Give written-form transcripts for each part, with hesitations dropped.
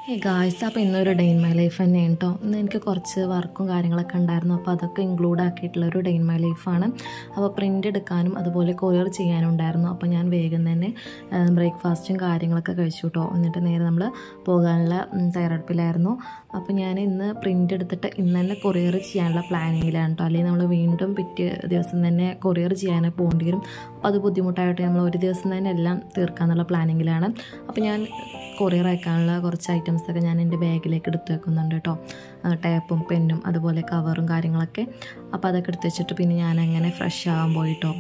Hey guys, അപ്പോൾ ഇന്നൊരു day in my life തന്നെയാണ് കേട്ടോ. ഇന്ന് എനിക്ക് കുറച്ച് വർക്കും കാര്യങ്ങളൊക്കെ ഉണ്ടായിരുന്നു. അപ്പോൾ അതൊക്കെ ഇൻക്ലൂഡ് ആക്കിയിട്ടുള്ളൊരു ഡേ ഇൻ മൈ ലൈഫാണ്. അപ്പോൾ പ്രിൻ്റ് എടുക്കാനും അതുപോലെ കൊറിയർ ചെയ്യാനും ഉണ്ടായിരുന്നു. അപ്പോൾ ഞാൻ വേഗം തന്നെ ബ്രേക്ക്ഫാസ്റ്റും കാര്യങ്ങളൊക്കെ കഴിച്ചു കേട്ടോ. എന്നിട്ട് നേരെ നമ്മൾ പോകാനുള്ള തയ്യാറെടുപ്പിലായിരുന്നു. അപ്പോൾ ഞാൻ ഇന്ന് പ്രിൻ്റ് എടുത്തിട്ട് ഇന്ന് തന്നെ കൊറിയർ ചെയ്യാനുള്ള പ്ലാനിങ്ങിലാണ് കേട്ടോ. അല്ലെങ്കിൽ നമ്മൾ വീണ്ടും പിറ്റേ ദിവസം തന്നെ കൊറിയർ ചെയ്യാൻ പോകേണ്ടി വരും. അപ്പോൾ അത് ബുദ്ധിമുട്ടായിട്ട് നമ്മൾ ഒരു ദിവസം തന്നെ എല്ലാം തീർക്കാമെന്നുള്ള പ്ലാനിങ്ങിലാണ്. അപ്പോൾ ഞാൻ കൊറിയർ അയക്കാനുള്ള കുറച്ച് ഐറ്റംസൊക്കെ ഞാൻ എൻ്റെ ബാഗിലേക്ക് എടുത്ത് വെക്കുന്നുണ്ട് കേട്ടോ. ടേപ്പും പെന്നും അതുപോലെ കവറും കാര്യങ്ങളൊക്കെ. അപ്പോൾ അതൊക്കെ എടുത്ത് വെച്ചിട്ട് പിന്നെ ഞാൻ അങ്ങനെ ഫ്രഷ് ആകാൻ പോയിട്ടോ.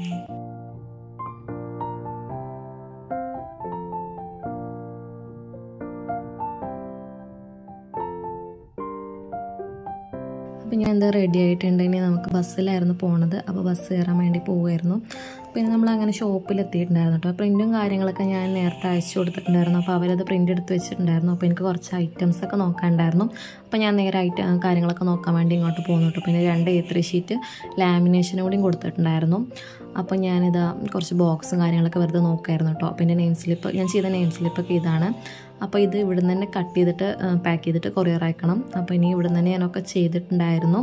അപ്പോൾ ഞാൻ എന്താ റെഡി ആയിട്ടുണ്ടെങ്കിൽ നമുക്ക് ബസ്സിലായിരുന്നു പോണത്. അപ്പോൾ ബസ് കയറാൻ വേണ്ടി പോവുമായിരുന്നു. പിന്നെ നമ്മളങ്ങനെ ഷോപ്പിലെത്തിയിട്ടുണ്ടായിരുന്നു കേട്ടോ. പ്രിൻറ്റും കാര്യങ്ങളൊക്കെ ഞാൻ നേരത്തെ അയച്ചു കൊടുത്തിട്ടുണ്ടായിരുന്നു. അപ്പോൾ അവരത് പ്രിൻ്റ് എടുത്ത് വെച്ചിട്ടുണ്ടായിരുന്നു. അപ്പോൾ എനിക്ക് കുറച്ച് ഐറ്റംസൊക്കെ നോക്കാനുണ്ടായിരുന്നു. അപ്പോൾ ഞാൻ നേരെ കാര്യങ്ങളൊക്കെ നോക്കാൻ വേണ്ടി ഇങ്ങോട്ട് പോകുന്നു കേട്ടോ. പിന്നെ 2 A3 ഷീറ്റ് ലാമിനേഷനും കൂടിയും കൊടുത്തിട്ടുണ്ടായിരുന്നു. അപ്പോൾ ഞാനിതാ കുറച്ച് ബോക്സും കാര്യങ്ങളൊക്കെ വെറുതെ നോക്കായിരുന്നു കേട്ടോ. പിന്നെ നെയിം സ്ലിപ്പ് ഞാൻ ചെയ്ത നെയിം സ്ലിപ്പൊക്കെ ഇതാണ്. അപ്പോൾ ഇത് ഇവിടെ നിന്ന് തന്നെ കട്ട് ചെയ്തിട്ട് പാക്ക് ചെയ്തിട്ട് കൊറിയർ അയക്കണം. അപ്പോൾ ഇനി ഇവിടെ നിന്ന് തന്നെ ഞാനൊക്കെ ചെയ്തിട്ടുണ്ടായിരുന്നു.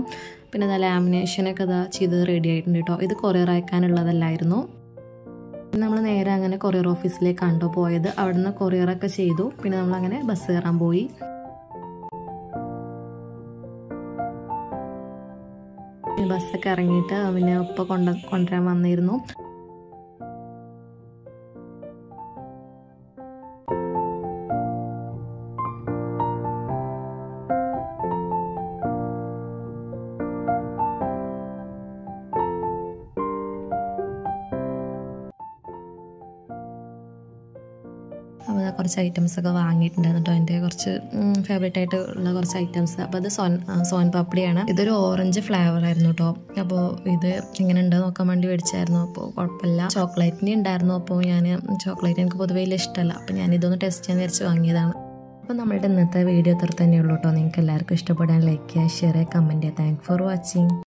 പിന്നെ അത് ലാമിനേഷനൊക്കെ ഇതാ ചെയ്ത് റെഡി ആയിട്ടുണ്ട് കേട്ടോ. ഇത് കൊറിയർ അയക്കാനുള്ളതല്ലായിരുന്നു. നമ്മൾ നേരെ അങ്ങനെ കൊറിയർ ഓഫീസിലേക്കാണ് പോയത്. അവിടെ നിന്ന് കൊറിയറൊക്കെ ചെയ്തു. പിന്നെ നമ്മളങ്ങനെ ബസ് കയറാൻ പോയി. ബസ്സൊക്കെ ഇറങ്ങിയിട്ട് പിന്നെ ഉപ്പ കൊണ്ടുവരാൻ വന്നിരുന്നു. അപ്പോൾ കുറച്ച് ഐറ്റംസൊക്കെ വാങ്ങിയിട്ടുണ്ടായിരുന്നു കേട്ടോ. എൻ്റെ കുറച്ച് ഫേവറേറ്റ് ആയിട്ടുള്ള കുറച്ച് ഐറ്റംസ്. അപ്പോൾ അത് സോൻ പാപ്പടിയാണ്. ഇതൊരു ഓറഞ്ച് ഫ്ലേവർ ആയിരുന്നു കേട്ടോ. അപ്പോൾ ഇത് എങ്ങനെ ഉണ്ടോ നോക്കാൻ വേണ്ടി മേടിച്ചായിരുന്നു. അപ്പോൾ കുഴപ്പമില്ല. ചോക്ലേറ്റിൻ്റെ ഉണ്ടായിരുന്നു. അപ്പോൾ ഞാൻ ചോക്ലേറ്റ് എനിക്ക് പൊതുവേ വലിയ ഇഷ്ടമല്ല. അപ്പോൾ ഞാനിതൊന്ന് ടെസ്റ്റ് ചെയ്യാൻ വിചാരിച്ച് വാങ്ങിയതാണ്. അപ്പോൾ നമ്മളുടെ ഇന്നത്തെ വീഡിയോ ഇത്ര തന്നെയുള്ളൂ കേട്ടോ. നിങ്ങൾക്ക് എല്ലാവർക്കും ഇഷ്ടപ്പെടാൻ ലൈക്ക് ചെയ്യുക, ഷെയർ ചെയ്യുക, കമൻറ്റ് ചെയ്യുക. Thank for watching.